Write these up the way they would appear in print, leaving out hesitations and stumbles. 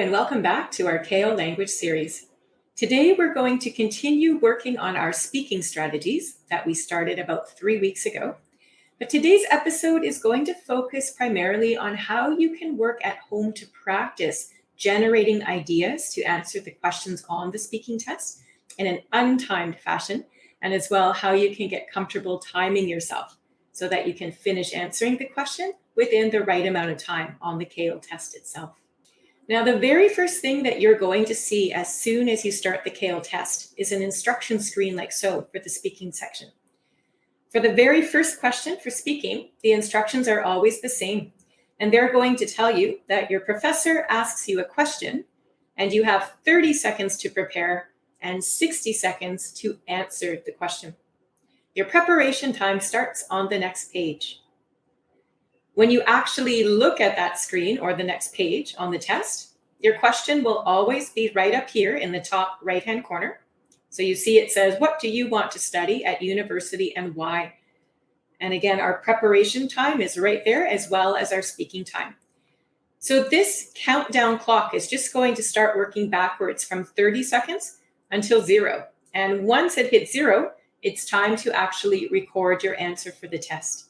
and welcome back to our Cael language series. Today we're going to continue working on our speaking strategies that we started about 3 weeks ago. But today's episode is going to focus primarily on how you can work at home to practice generating ideas to answer the questions on the speaking test in an untimed fashion, and as well how you can get comfortable timing yourself so that you can finish answering the question within the right amount of time on the Cael test itself. Now, the very first thing that you're going to see as soon as you start the Cael test is an instruction screen like so for the speaking section. For the very first question for speaking, the instructions are always the same, and they're going to tell you that your professor asks you a question and you have 30 seconds to prepare and 60 seconds to answer the question. Your preparation time starts on the next page. When you actually look at that screen or the next page on the test, your question will always be right up here in the top right-hand corner. So you see it says, what do you want to study at university and why? And again, our preparation time is right there as well as our speaking time. So this countdown clock is just going to start working backwards from 30 seconds until 0. And once it hits 0, it's time to actually record your answer for the test.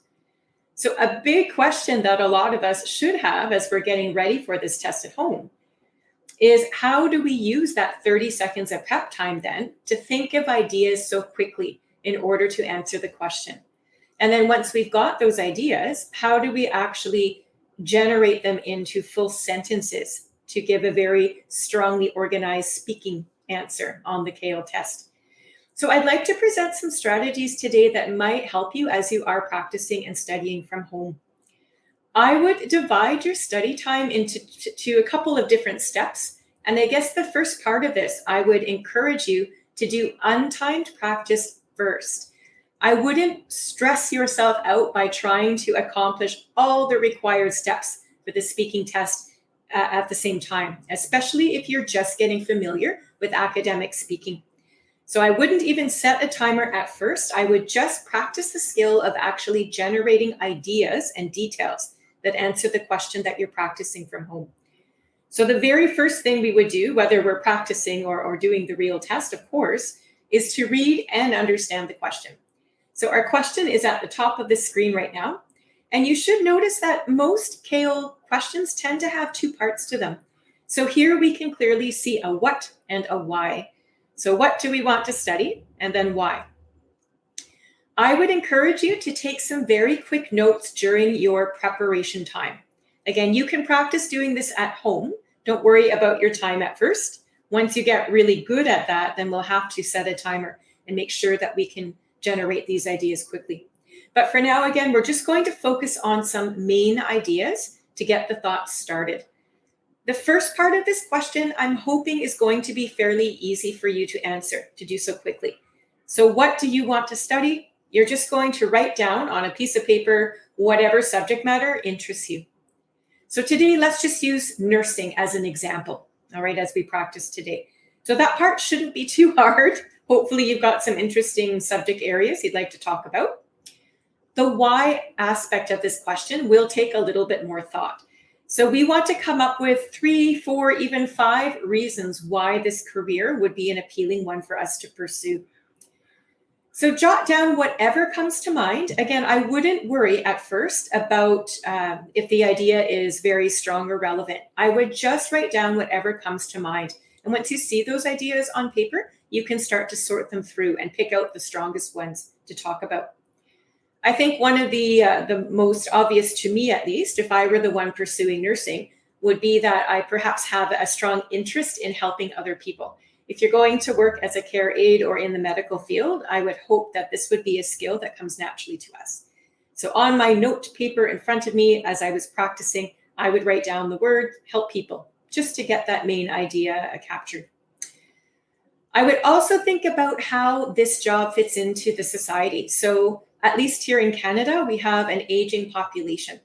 So a big question that a lot of us should have as we're getting ready for this test at home is how do we use that 30 seconds of prep time then to think of ideas so quickly in order to answer the question? And then once we've got those ideas, how do we actually generate them into full sentences to give a very strongly organized speaking answer on the Cael test? So I'd like to present some strategies today that might help you as you are practicing and studying from home. I would divide your study time into a couple of different steps. And I guess the first part of this, I would encourage you to do untimed practice first. I wouldn't stress yourself out by trying to accomplish all the required steps for the speaking test at the same time, especially if you're just getting familiar with academic speaking. So I wouldn't even set a timer at first. I would just practice the skill of actually generating ideas and details that answer the question that you're practicing from home. So the very first thing we would do, whether we're practicing or doing the real test, of course, is to read and understand the question. So our question is at the top of the screen right now. And you should notice that most Cael questions tend to have two parts to them. So here we can clearly see a what and a why. So what do we want to study, and then why? I would encourage you to take some very quick notes during your preparation time. Again, you can practice doing this at home. Don't worry about your time at first. Once you get really good at that, then we'll have to set a timer and make sure that we can generate these ideas quickly. But for now, again, we're just going to focus on some main ideas to get the thoughts started. The first part of this question, I'm hoping, is going to be fairly easy for you to answer, to do so quickly. So what do you want to study? You're just going to write down on a piece of paper whatever subject matter interests you. So today, let's just use nursing as an example, all right, as we practice today. So that part shouldn't be too hard. Hopefully you've got some interesting subject areas you'd like to talk about. The why aspect of this question will take a little bit more thought. So we want to come up with 3, 4, even 5 reasons why this career would be an appealing one for us to pursue. So jot down whatever comes to mind. Again, I wouldn't worry at first about if the idea is very strong or relevant. I would just write down whatever comes to mind. And once you see those ideas on paper, you can start to sort them through and pick out the strongest ones to talk about. I think one of the most obvious to me, at least, if I were the one pursuing nursing, would be that I perhaps have a strong interest in helping other people. If you're going to work as a care aide or in the medical field, I would hope that this would be a skill that comes naturally to us. So on my note paper in front of me, as I was practicing, I would write down the word help people, just to get that main idea captured. I would also think about how this job fits into the society. So at least here in Canada, we have an aging population.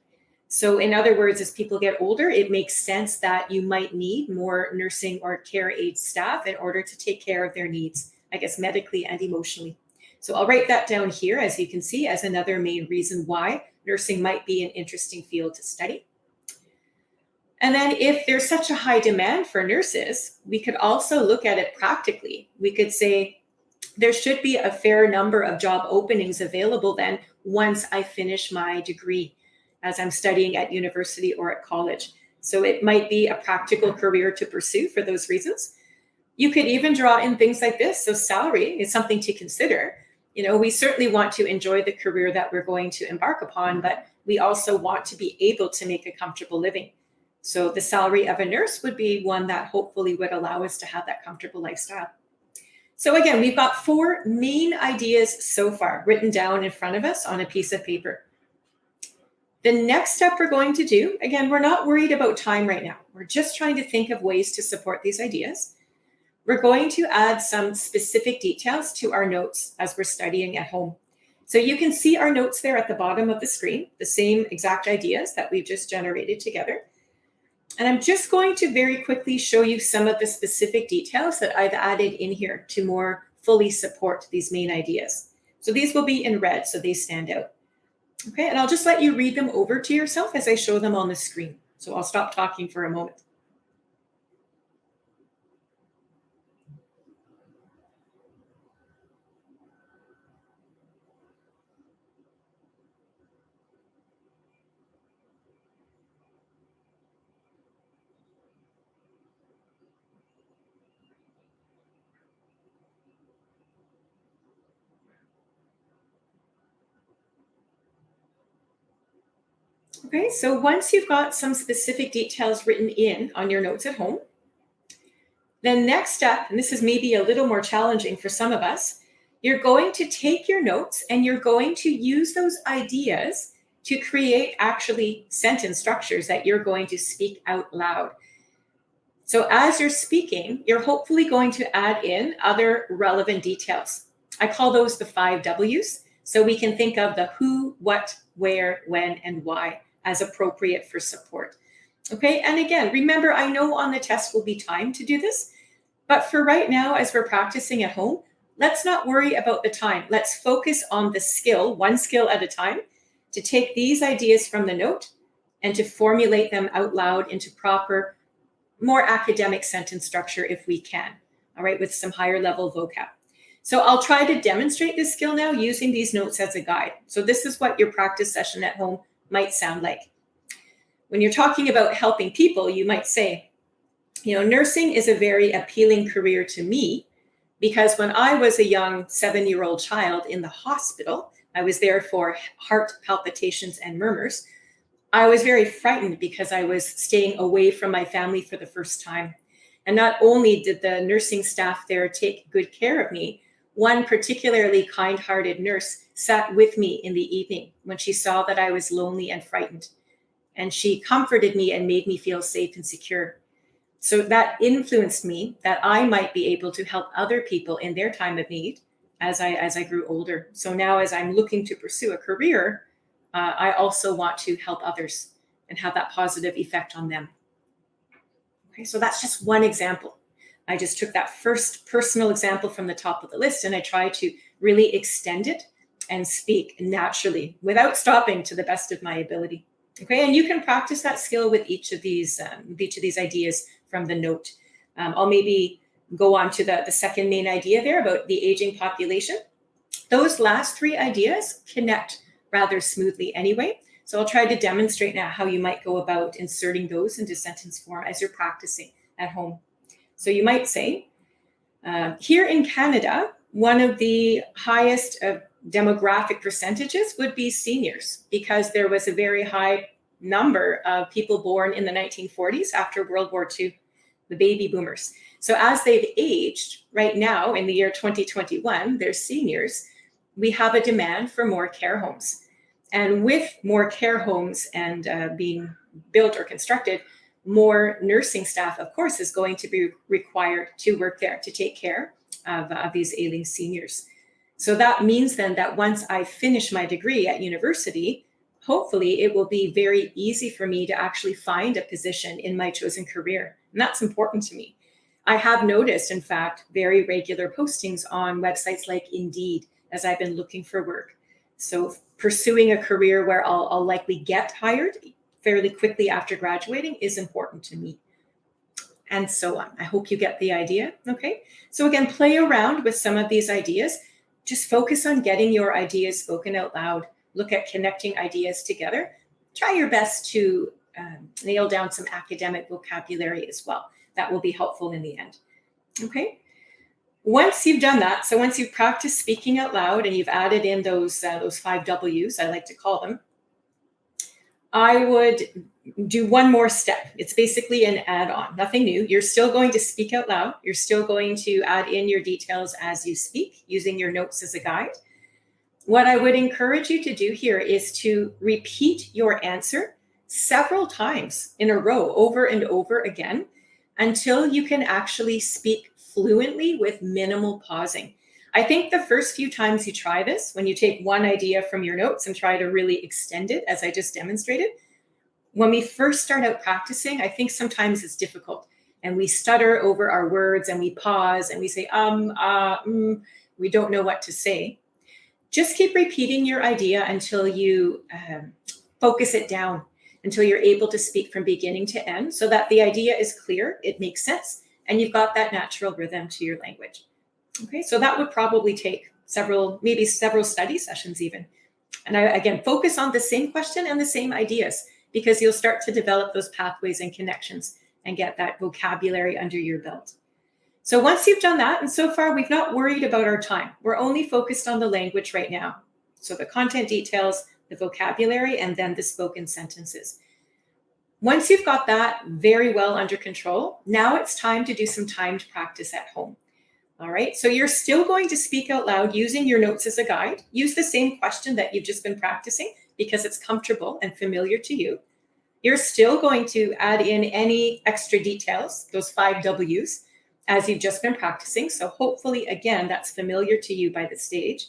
So in other words, as people get older, it makes sense that you might need more nursing or care aid staff in order to take care of their needs, I guess, medically and emotionally. So I'll write that down here, as you can see, as another main reason why nursing might be an interesting field to study. And then if there's such a high demand for nurses, we could also look at it practically. We could say there should be a fair number of job openings available then once I finish my degree as I'm studying at university or at college. So it might be a practical career to pursue for those reasons. You could even draw in things like this. So salary is something to consider. We certainly want to enjoy the career that we're going to embark upon, but we also want to be able to make a comfortable living. So the salary of a nurse would be one that hopefully would allow us to have that comfortable lifestyle. So again, we've got 4 main ideas so far written down in front of us on a piece of paper. The next step we're going to do, again, we're not worried about time right now. We're just trying to think of ways to support these ideas. We're going to add some specific details to our notes as we're studying at home. So you can see our notes there at the bottom of the screen, the same exact ideas that we've just generated together. And I'm just going to very quickly show you some of the specific details that I've added in here to more fully support these main ideas. So these will be in red, so they stand out. Okay, and I'll just let you read them over to yourself as I show them on the screen. So I'll stop talking for a moment. Okay, so once you've got some specific details written in on your notes at home, the next step, and this is maybe a little more challenging for some of us, you're going to take your notes and you're going to use those ideas to create actually sentence structures that you're going to speak out loud. So as you're speaking, you're hopefully going to add in other relevant details. I call those the 5 W's. So we can think of the who, what, where, when, and why as appropriate for support. Okay, and again, remember, I know on the test will be time to do this, but for right now, as we're practicing at home, let's not worry about the time. Let's focus on the skill, one skill at a time, to take these ideas from the note and to formulate them out loud into proper, more academic sentence structure if we can, all right, with some higher level vocab. So I'll try to demonstrate this skill now using these notes as a guide. So this is what your practice session at home might sound like. When you're talking about helping people, you might say, nursing is a very appealing career to me because when I was a young 7-year-old child in the hospital, I was there for heart palpitations and murmurs. I was very frightened because I was staying away from my family for the first time. And not only did the nursing staff there take good care of me, one particularly kind-hearted nurse sat with me in the evening when she saw that I was lonely and frightened. And she comforted me and made me feel safe and secure. So that influenced me that I might be able to help other people in their time of need as I grew older. So now as I'm looking to pursue a career, I also want to help others and have that positive effect on them. Okay, so that's just one example. I just took that first personal example from the top of the list and I tried to really extend it and speak naturally without stopping to the best of my ability. Okay, and you can practice that skill with each of these ideas from the note. I'll maybe go on to the second main idea there about the aging population. Those last 3 ideas connect rather smoothly anyway. So I'll try to demonstrate now how you might go about inserting those into sentence form as you're practicing at home. So you might say, here in Canada, one of the highest demographic percentages would be seniors because there was a very high number of people born in the 1940s after World War II, the baby boomers. So as they've aged, right now in the year 2021, they're seniors, we have a demand for more care homes. And with more care homes and being built or constructed, more nursing staff, of course, is going to be required to work there to take care of these ailing seniors. So that means then that once I finish my degree at university, hopefully it will be very easy for me to actually find a position in my chosen career. And that's important to me. I have noticed, in fact, very regular postings on websites like Indeed as I've been looking for work. So pursuing a career where I'll likely get hired fairly quickly after graduating is important. important to me, and so on. I hope you get the idea. Okay. So again, play around with some of these ideas. Just focus on getting your ideas spoken out loud. Look at connecting ideas together. Try your best to nail down some academic vocabulary as well. That will be helpful in the end. Okay. Once you've done that, so once you've practiced speaking out loud and you've added in those 5 W's, I like to call them, I would do one more step. It's basically an add-on, nothing new. You're still going to speak out loud. You're still going to add in your details as you speak, using your notes as a guide. What I would encourage you to do here is to repeat your answer several times in a row, over and over again, until you can actually speak fluently with minimal pausing. I think the first few times you try this, when you take one idea from your notes and try to really extend it, as I just demonstrated, when we first start out practicing, I think sometimes it's difficult and we stutter over our words and we pause and we say, we don't know what to say. Just keep repeating your idea until you focus it down, until you're able to speak from beginning to end, so that the idea is clear, it makes sense, and you've got that natural rhythm to your language. Okay, so that would probably take several study sessions even. And again, focus on the same question and the same ideas, because you'll start to develop those pathways and connections and get that vocabulary under your belt. So once you've done that, and so far we've not worried about our time, we're only focused on the language right now. So the content details, the vocabulary, and then the spoken sentences. Once you've got that very well under control, now it's time to do some timed practice at home. All right, so you're still going to speak out loud using your notes as a guide. Use the same question that you've just been practicing because it's comfortable and familiar to you. You're still going to add in any extra details, those 5 W's, as you've just been practicing. So hopefully, again, that's familiar to you by this stage.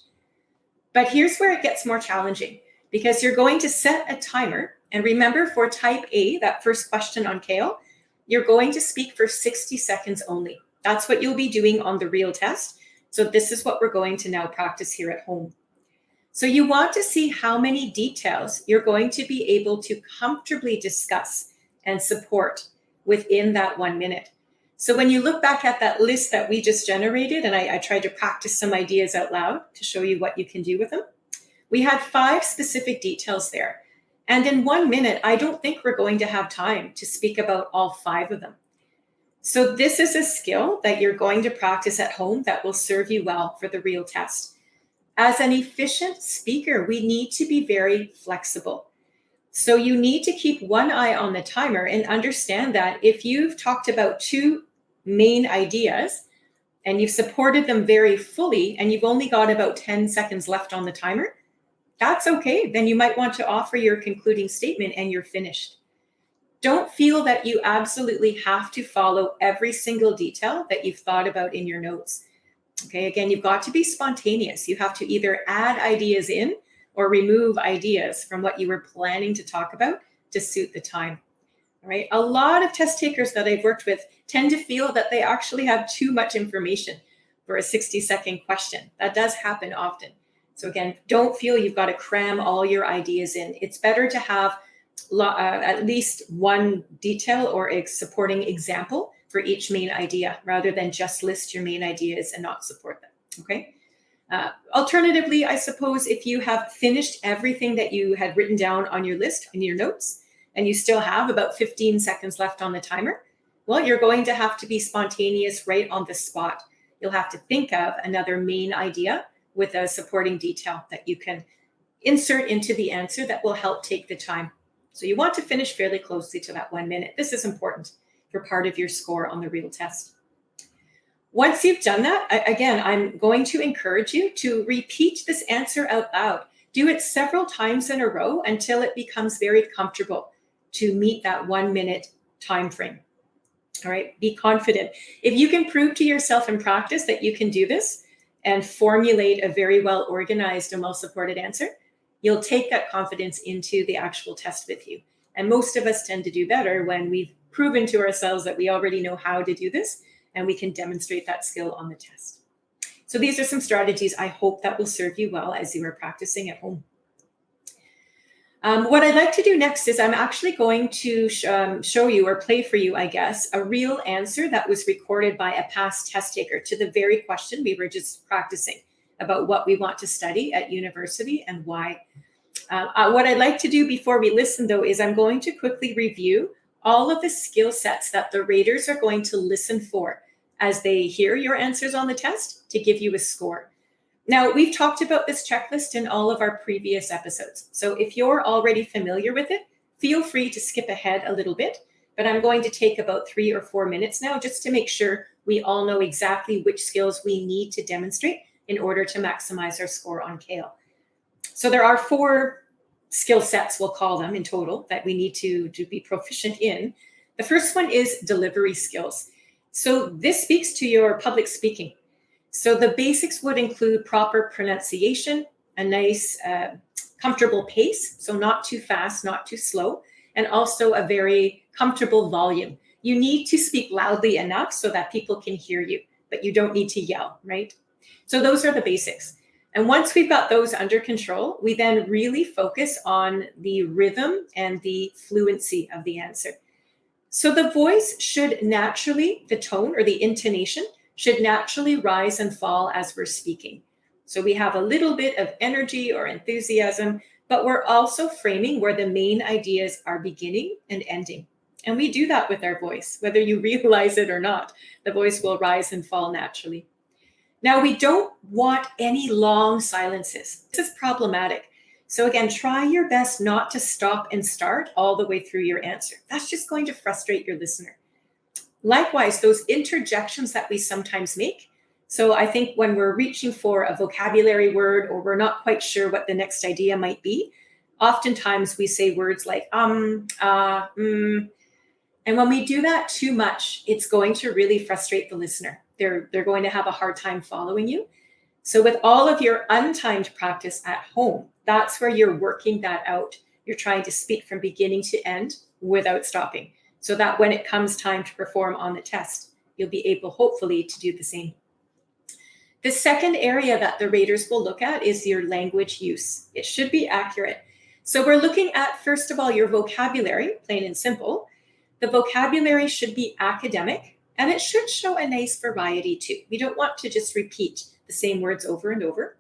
But here's where it gets more challenging, because you're going to set a timer. And remember, for type A, that first question on Cael, you're going to speak for 60 seconds only. That's what you'll be doing on the real test. So this is what we're going to now practice here at home. So you want to see how many details you're going to be able to comfortably discuss and support within that 1 minute. So when you look back at that list that we just generated, and I tried to practice some ideas out loud to show you what you can do with them, we had 5 specific details there. And in 1 minute, I don't think we're going to have time to speak about all 5 of them. So this is a skill that you're going to practice at home that will serve you well for the real test. As an efficient speaker, we need to be very flexible. So you need to keep one eye on the timer and understand that if you've talked about 2 main ideas and you've supported them very fully and you've only got about 10 seconds left on the timer, that's okay. Then you might want to offer your concluding statement and you're finished. Don't feel that you absolutely have to follow every single detail that you've thought about in your notes. Okay, again, you've got to be spontaneous. You have to either add ideas in or remove ideas from what you were planning to talk about to suit the time. All right, a lot of test takers that I've worked with tend to feel that they actually have too much information for a 60-second question. That does happen often. So again, don't feel you've got to cram all your ideas in. It's better to have at least one detail or a supporting example for each main idea, rather than just list your main ideas and not support them, okay? Alternatively, I suppose if you have finished everything that you had written down on your list, in your notes, and you still have about 15 seconds left on the timer, well, you're going to have to be spontaneous right on the spot. You'll have to think of another main idea with a supporting detail that you can insert into the answer that will help take the time. So you want to finish fairly closely to that 1 minute. This is important for part of your score on the real test. Once you've done that, again, I'm going to encourage you to repeat this answer out loud. Do it several times in a row until it becomes very comfortable to meet that 1 minute time frame. All right, be confident. If you can prove to yourself in practice that you can do this and formulate a very well organized and well supported answer, you'll take that confidence into the actual test with you. And most of us tend to do better when we've proven to ourselves that we already know how to do this and we can demonstrate that skill on the test. So these are some strategies I hope that will serve you well as you are practicing at home. What I'd like to do next is I'm actually going to show you or play for you, I guess, a real answer that was recorded by a past test taker to the very question we were just practicing about what we want to study at university and why. What I'd like to do before we listen, though, is I'm going to quickly review all of the skill sets that the raters are going to listen for as they hear your answers on the test to give you a score. Now, we've talked about this checklist in all of our previous episodes. So if you're already familiar with it, feel free to skip ahead a little bit, but I'm going to take about 3 or 4 minutes now just to make sure we all know exactly which skills we need to demonstrate in order to maximize our score on Cael. So there are 4 skill sets, we'll call them in total, that we need to be proficient in. The first one is delivery skills. So this speaks to your public speaking. So the basics would include proper pronunciation, a nice, comfortable pace, so not too fast, not too slow, and also a very comfortable volume. You need to speak loudly enough so that people can hear you, but you don't need to yell, right? So those are the basics. And once we've got those under control, we then really focus on the rhythm and the fluency of the answer. So the voice should naturally, the tone or the intonation should naturally rise and fall as we're speaking. So we have a little bit of energy or enthusiasm, but we're also framing where the main ideas are beginning and ending. And we do that with our voice, whether you realize it or not. The voice will rise and fall naturally. Now, we don't want any long silences. This is problematic. So again, try your best not to stop and start all the way through your answer. That's just going to frustrate your listener. Likewise, those interjections that we sometimes make. So I think when we're reaching for a vocabulary word or we're not quite sure what the next idea might be, oftentimes we say words like And when we do that too much, it's going to really frustrate the listener. They're going to have a hard time following you. So with all of your untimed practice at home, that's where you're working that out. You're trying to speak from beginning to end without stopping, so that when it comes time to perform on the test, you'll be able, hopefully, to do the same. The second area that the raters will look at is your language use. It should be accurate. So we're looking at, first of all, your vocabulary, plain and simple. The vocabulary should be academic, and it should show a nice variety too. We don't want to just repeat the same words over and over,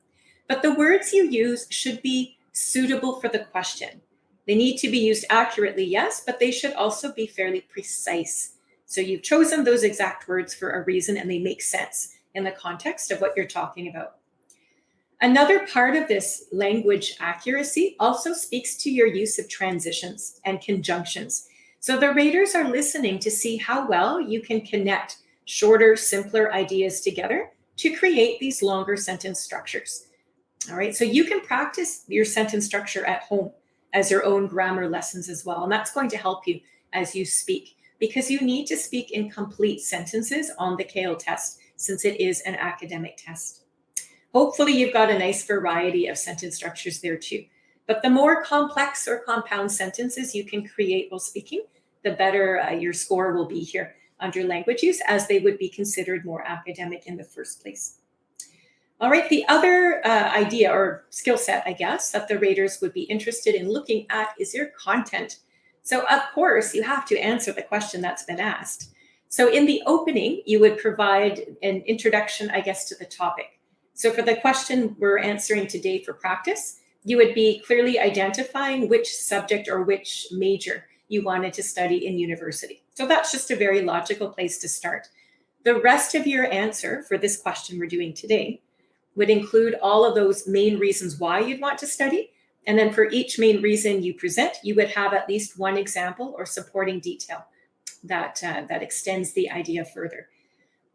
but the words you use should be suitable for the question. They need to be used accurately, yes, but they should also be fairly precise. So you've chosen those exact words for a reason, and they make sense in the context of what you're talking about. Another part of this language accuracy also speaks to your use of transitions and conjunctions. So the raters are listening to see how well you can connect shorter, simpler ideas together to create these longer sentence structures. All right, so you can practice your sentence structure at home as your own grammar lessons as well. And that's going to help you as you speak, because you need to speak in complete sentences on the Cael test, since it is an academic test. Hopefully you've got a nice variety of sentence structures there too. But the more complex or compound sentences you can create while speaking, the better your score will be here under language use, as they would be considered more academic in the first place. All right, the other idea or skill set, I guess, that the raters would be interested in looking at is your content. So of course, you have to answer the question that's been asked. So in the opening, you would provide an introduction, I guess, to the topic. So for the question we're answering today for practice, you would be clearly identifying which subject or which major you wanted to study in university. So that's just a very logical place to start. The rest of your answer for this question we're doing today would include all of those main reasons why you'd want to study. And then for each main reason you present, you would have at least one example or supporting detail that extends the idea further.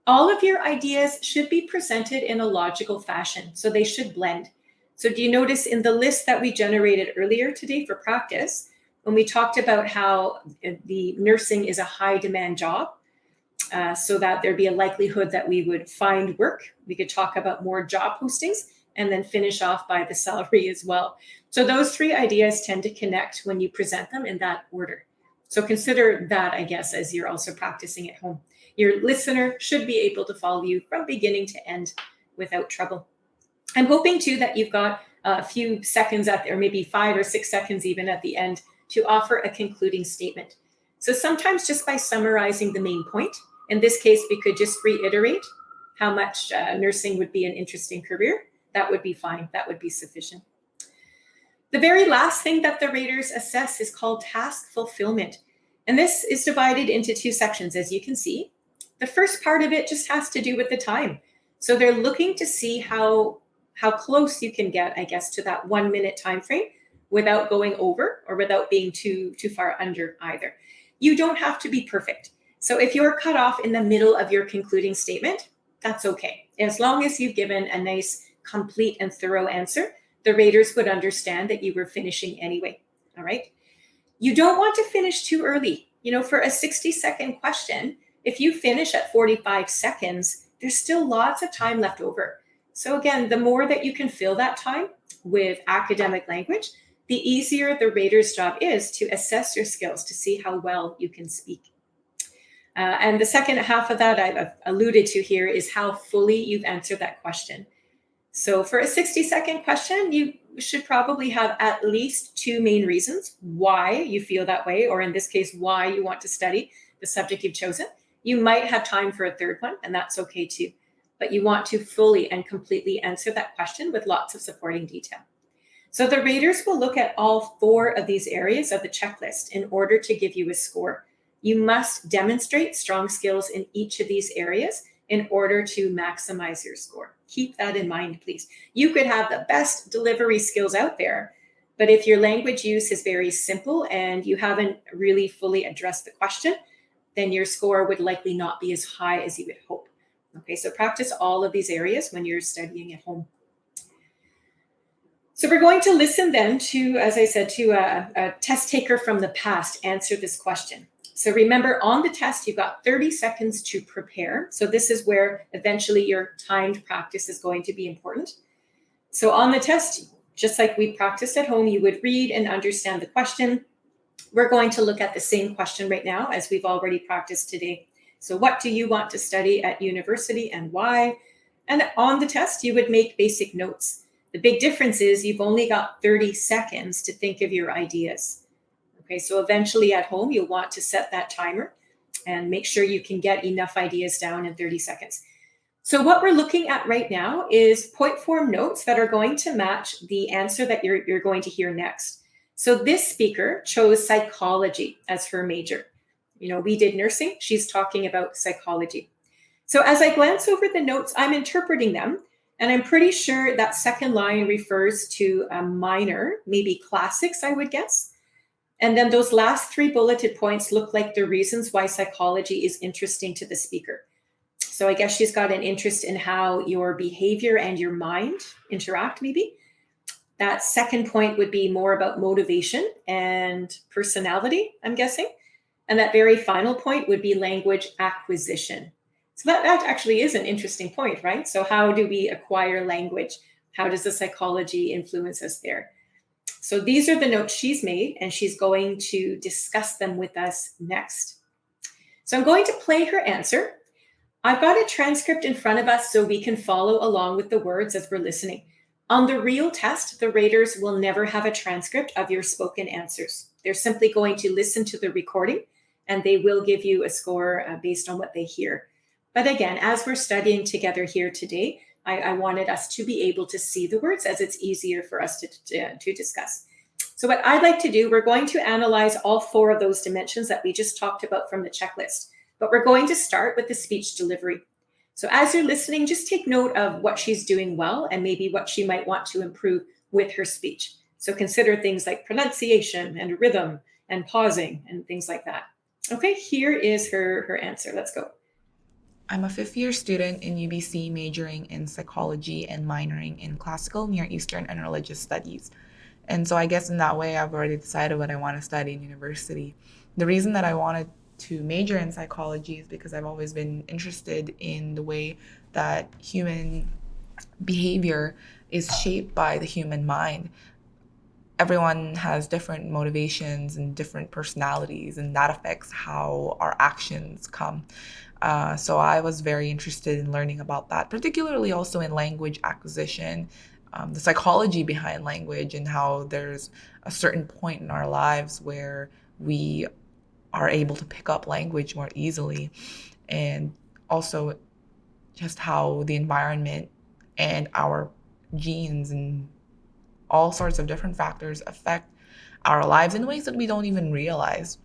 All of your ideas should be presented in a logical fashion, so they should blend. So do you notice in the list that we generated earlier today for practice, when we talked about how the nursing is a high demand job, so that there'd be a likelihood that we would find work. We could talk about more job postings and then finish off by the salary as well. So those 3 ideas tend to connect when you present them in that order. So consider that, I guess, as you're also practicing at home. Your listener should be able to follow you from beginning to end without trouble. I'm hoping too that you've got a few seconds or maybe 5 or 6 seconds even at the end to offer a concluding statement. So sometimes just by summarizing the main point, in this case, we could just reiterate how much nursing would be an interesting career. That would be fine. That would be sufficient. The very last thing that the raters assess is called task fulfillment. And this is divided into 2 sections, as you can see. The first part of it just has to do with the time. So they're looking to see how close you can get, I guess, to that 1 minute time frame without going over or without being too far under either. You don't have to be perfect. So if you're cut off in the middle of your concluding statement, that's okay. As long as you've given a nice, complete and thorough answer, the raters would understand that you were finishing anyway. All right. You don't want to finish too early. For a 60-second question, if you finish at 45 seconds, there's still lots of time left over. So again, the more that you can fill that time with academic language, the easier the rater's job is to assess your skills to see how well you can speak. And the second half of that I've alluded to here is how fully you've answered that question. So for a 60-second question, you should probably have at least 2 main reasons why you feel that way, or in this case, why you want to study the subject you've chosen. You might have time for a third one, and that's okay too. But you want to fully and completely answer that question with lots of supporting detail. So the raters will look at all 4 of these areas of the checklist in order to give you a score. You must demonstrate strong skills in each of these areas in order to maximize your score. Keep that in mind, please. You could have the best delivery skills out there, but if your language use is very simple and you haven't really fully addressed the question, then your score would likely not be as high as you would hope. Okay, so practice all of these areas when you're studying at home. So we're going to listen then to, as I said, to a test taker from the past answer this question. So remember, on the test, you've got 30 seconds to prepare. So this is where eventually your timed practice is going to be important. So on the test, just like we practiced at home, you would read and understand the question. We're going to look at the same question right now as we've already practiced today. So what do you want to study at university and why? And on the test, you would make basic notes. The big difference is you've only got 30 seconds to think of your ideas. Okay, so eventually at home, you'll want to set that timer and make sure you can get enough ideas down in 30 seconds. So what we're looking at right now is point form notes that are going to match the answer that you're going to hear next. So this speaker chose psychology as her major. We did nursing. She's talking about psychology. So as I glance over the notes, I'm interpreting them. And I'm pretty sure that second line refers to a minor, maybe classics, I would guess. And then those last 3 bulleted points look like the reasons why psychology is interesting to the speaker. So I guess she's got an interest in how your behavior and your mind interact, maybe. That second point would be more about motivation and personality, I'm guessing. And that very final point would be language acquisition. So that actually is an interesting point, right? So how do we acquire language? How does the psychology influence us there? So these are the notes she's made, and she's going to discuss them with us next. So I'm going to play her answer. I've got a transcript in front of us so we can follow along with the words as we're listening. On the real test, the raters will never have a transcript of your spoken answers. They're simply going to listen to the recording, and they will give you a score based on what they hear. But again, as we're studying together here today, I wanted us to be able to see the words as it's easier for us to discuss. So what I'd like to do, we're going to analyze all 4 of those dimensions that we just talked about from the checklist, but we're going to start with the speech delivery. So as you're listening, just take note of what she's doing well and maybe what she might want to improve with her speech. So consider things like pronunciation and rhythm and pausing and things like that. Okay, here is her answer. Let's go. I'm a 5th-year student in UBC majoring in psychology and minoring in classical, Near Eastern, and religious studies. And so I guess in that way, I've already decided what I want to study in university. The reason that I wanted to major in psychology is because I've always been interested in the way that human behavior is shaped by the human mind. Everyone has different motivations and different personalities, and that affects how our actions come. So I was very interested in learning about that, particularly also in language acquisition. the psychology behind language and how there's a certain point in our lives where we are able to pick up language more easily, and also just how the environment and our genes and all sorts of different factors affect our lives in ways that we don't even realize.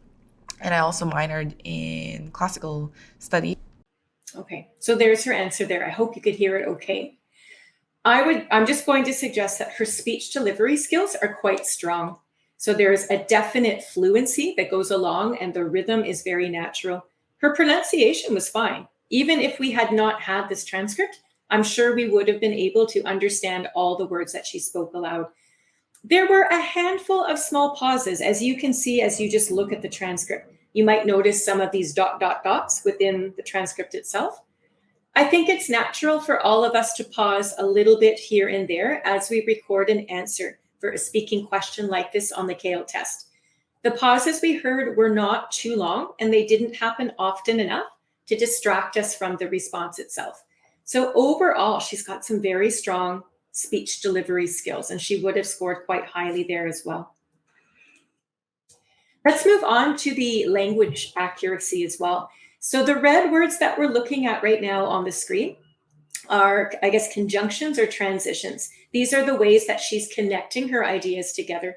And I also minored in classical studies. Okay, so there's her answer there. I hope you could hear it okay. I'm just going to suggest that her speech delivery skills are quite strong. So there's a definite fluency that goes along, and the rhythm is very natural. Her pronunciation was fine. Even if we had not had this transcript, I'm sure we would have been able to understand all the words that she spoke aloud. There were a handful of small pauses, as you can see as you just look at the transcript. You might notice some of these dots within the transcript itself. I think it's natural for all of us to pause a little bit here and there as we record an answer for a speaking question like this on the Cael test. The pauses we heard were not too long, and they didn't happen often enough to distract us from the response itself. So overall, she's got some very strong speech delivery skills, and she would have scored quite highly there as well. Let's move on to the language accuracy as well. So the red words that we're looking at right now on the screen are, I guess, conjunctions or transitions. These are the ways that she's connecting her ideas together.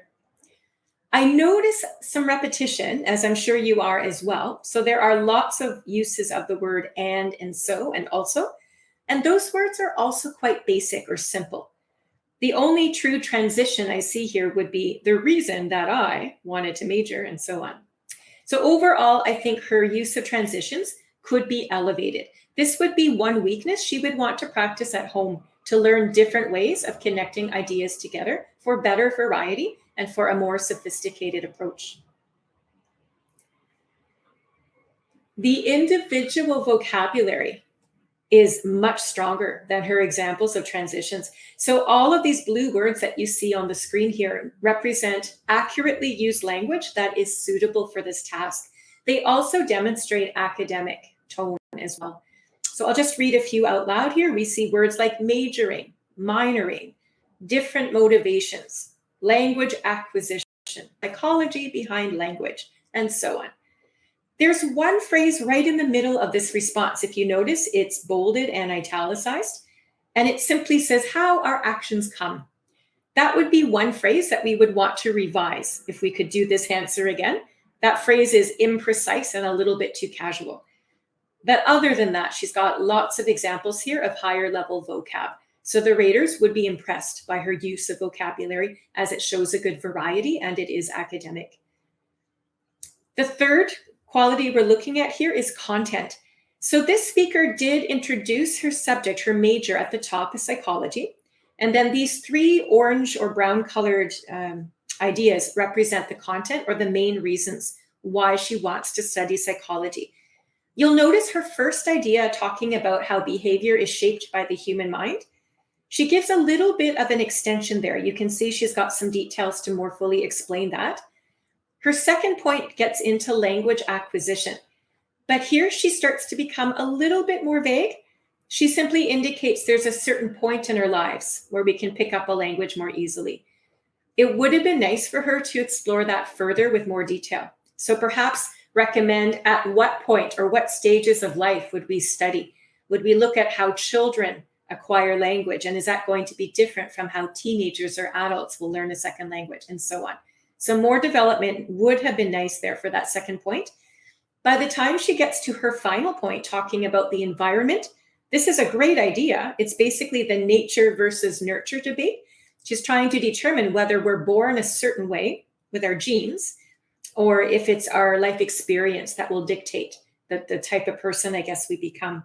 I notice some repetition, as I'm sure you are as well. So there are lots of uses of the word and so and also, and those words are also quite basic or simple. The only true transition I see here would be the reason that I wanted to major and so on. So overall, I think her use of transitions could be elevated. This would be one weakness she would want to practice at home to learn different ways of connecting ideas together for better variety and for a more sophisticated approach. The individual vocabulary is much stronger than her examples of transitions. So all of these blue words that you see on the screen here represent accurately used language that is suitable for this task. They also demonstrate academic tone as well. So I'll just read a few out loud here. We see words like majoring, minoring, different motivations, language acquisition, psychology behind language, and so on. There's one phrase right in the middle of this response. If you notice, it's bolded and italicized, and it simply says how our actions come. That would be one phrase that we would want to revise if we could do this answer again. That phrase is imprecise and a little bit too casual. But other than that, she's got lots of examples here of higher level vocab. So the raters would be impressed by her use of vocabulary as it shows a good variety and it is academic. The third quality we're looking at here is content. So this speaker did introduce her subject, her major at the top is psychology. And then these three orange or brown colored ideas represent the content or the main reasons why she wants to study psychology. You'll notice her first idea talking about how behavior is shaped by the human mind. She gives a little bit of an extension there. You can see she's got some details to more fully explain that. Her second point gets into language acquisition, but here she starts to become a little bit more vague. She simply indicates there's a certain point in our lives where we can pick up a language more easily. It would have been nice for her to explore that further with more detail. So perhaps recommend at what point or what stages of life would we study? Would we look at how children acquire language? And is that going to be different from how teenagers or adults will learn a second language and so on? So more development would have been nice there for that second point. By the time she gets to her final point, talking about the environment, this is a great idea. It's basically the nature versus nurture debate. She's trying to determine whether we're born a certain way with our genes, or if it's our life experience that will dictate the type of person, I guess, we become.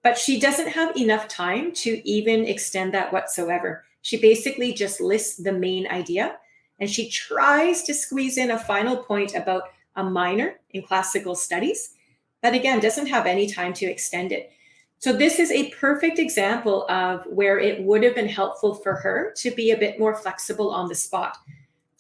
But she doesn't have enough time to even extend that whatsoever. She basically just lists the main idea, and she tries to squeeze in a final point about a minor in classical studies, but again, doesn't have any time to extend it. So this is a perfect example of where it would have been helpful for her to be a bit more flexible on the spot.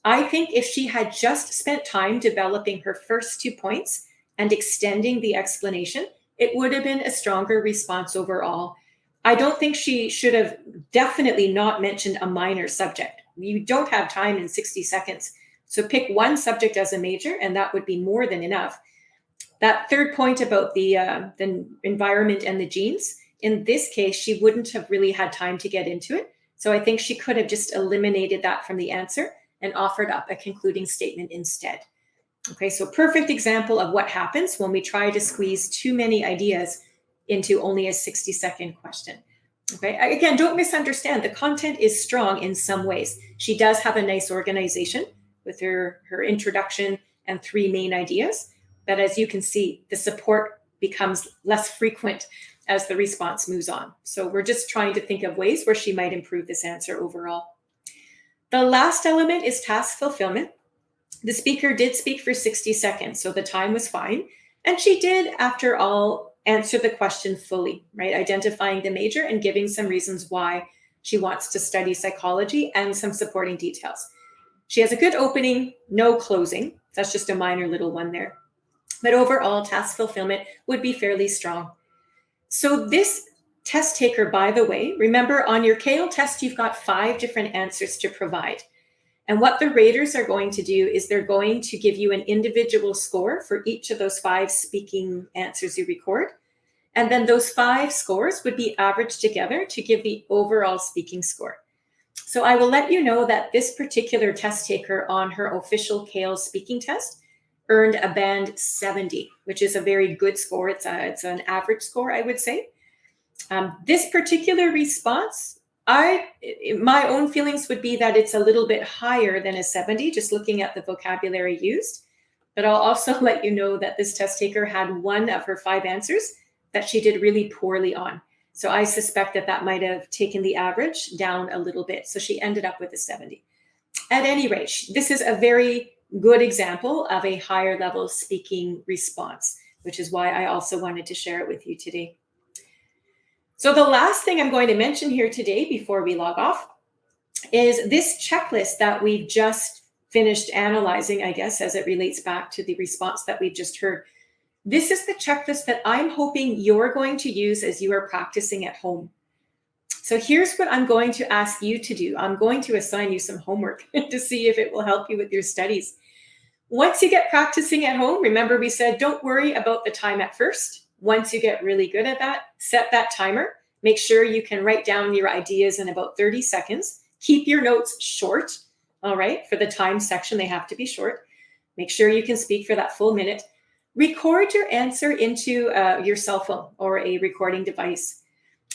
I think if she had just spent time developing her first 2 points and extending the explanation, it would have been a stronger response overall. I don't think she should have definitely not mentioned a minor subject. You don't have time in 60 seconds. So pick one subject as a major, and that would be more than enough. That third point about the environment and the genes, in this case, she wouldn't have really had time to get into it. So I think she could have just eliminated that from the answer and offered up a concluding statement instead. Okay, so perfect example of what happens when we try to squeeze too many ideas into only a 60-second question. Okay, again, don't misunderstand. The content is strong in some ways. She does have a nice organization with her introduction and 3 main ideas. But as you can see, the support becomes less frequent as the response moves on. So we're just trying to think of ways where she might improve this answer overall. The last element is task fulfillment. The speaker did speak for 60 seconds, so the time was fine. And she did, after all, answer the question fully, right? Identifying the major and giving some reasons why she wants to study psychology and some supporting details. She has a good opening, no closing. That's just a minor little one there. But overall, task fulfillment would be fairly strong. So this test taker, by the way, remember on your Cael test, you've got 5 different answers to provide. And what the raters are going to do is they're going to give you an individual score for each of those 5 speaking answers you record. And then those 5 scores would be averaged together to give the overall speaking score. So I will let you know that this particular test taker on her official Cael speaking test earned a band 70, which is a very good score. It's an average score, I would say. This particular response, my own feelings would be that it's a little bit higher than a 70, just looking at the vocabulary used. But I'll also let you know that this test taker had one of her 5 answers that she did really poorly on. So I suspect that might have taken the average down a little bit. So she ended up with a 70. At any rate, this is a very good example of a higher level speaking response, which is why I also wanted to share it with you today. So the last thing I'm going to mention here today before we log off is this checklist that we just finished analyzing, I guess, as it relates back to the response that we've just heard. This is the checklist that I'm hoping you're going to use as you are practicing at home. So here's what I'm going to ask you to do. I'm going to assign you some homework to see if it will help you with your studies. Once you get practicing at home, remember we said don't worry about the time at first. Once you get really good at that, set that timer. Make sure you can write down your ideas in about 30 seconds. Keep your notes short, all right? For the time section, they have to be short. Make sure you can speak for that full minute. Record your answer into your cell phone or a recording device.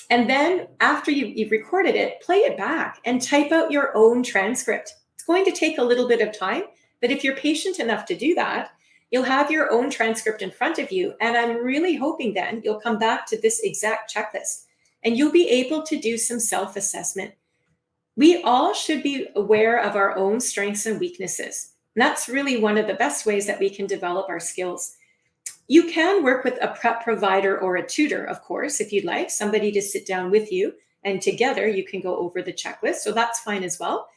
And then after you've recorded it, play it back and type out your own transcript. It's going to take a little bit of time, but if you're patient enough to do that, you'll have your own transcript in front of you. And I'm really hoping then you'll come back to this exact checklist and you'll be able to do some self-assessment. We all should be aware of our own strengths and weaknesses. And that's really one of the best ways that we can develop our skills. You can work with a prep provider or a tutor, of course, if you'd like, somebody to sit down with you and together you can go over the checklist. So that's fine as well.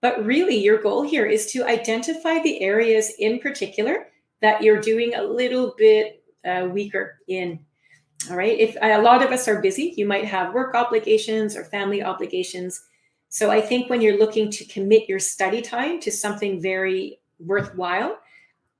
But really your goal here is to identify the areas in particular that you're doing a little bit weaker in. All right. If a lot of us are busy, you might have work obligations or family obligations. So I think when you're looking to commit your study time to something very worthwhile,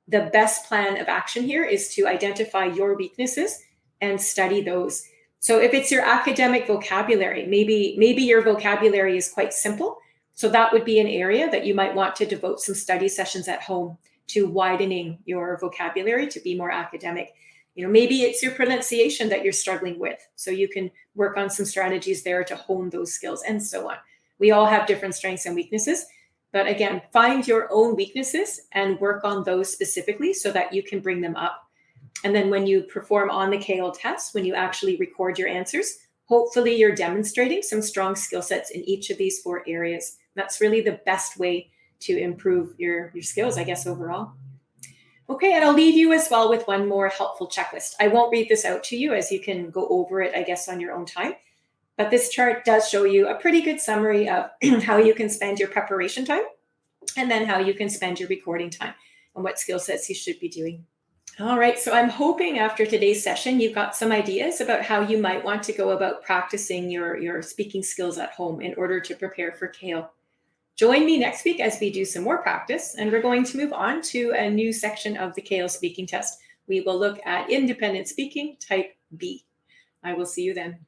the best plan of action here is to identify your weaknesses and study those. So if it's your academic vocabulary, maybe your vocabulary is quite simple. So that would be an area that you might want to devote some study sessions at home to widening your vocabulary to be more academic. Maybe it's your pronunciation that you're struggling with. So you can work on some strategies there to hone those skills and so on. We all have different strengths and weaknesses. But again, find your own weaknesses and work on those specifically so that you can bring them up. And then when you perform on the Cael test, when you actually record your answers, hopefully you're demonstrating some strong skill sets in each of these 4 areas. That's really the best way to improve your skills, I guess, overall. Okay, and I'll leave you as well with one more helpful checklist. I won't read this out to you as you can go over it, I guess, on your own time. But this chart does show you a pretty good summary of how you can spend your preparation time and then how you can spend your recording time and what skill sets you should be doing. All right, so I'm hoping after today's session, you've got some ideas about how you might want to go about practicing your speaking skills at home in order to prepare for Cael. Join me next week as we do some more practice, and we're going to move on to a new section of the Cael speaking test. We will look at independent speaking type B. I will see you then.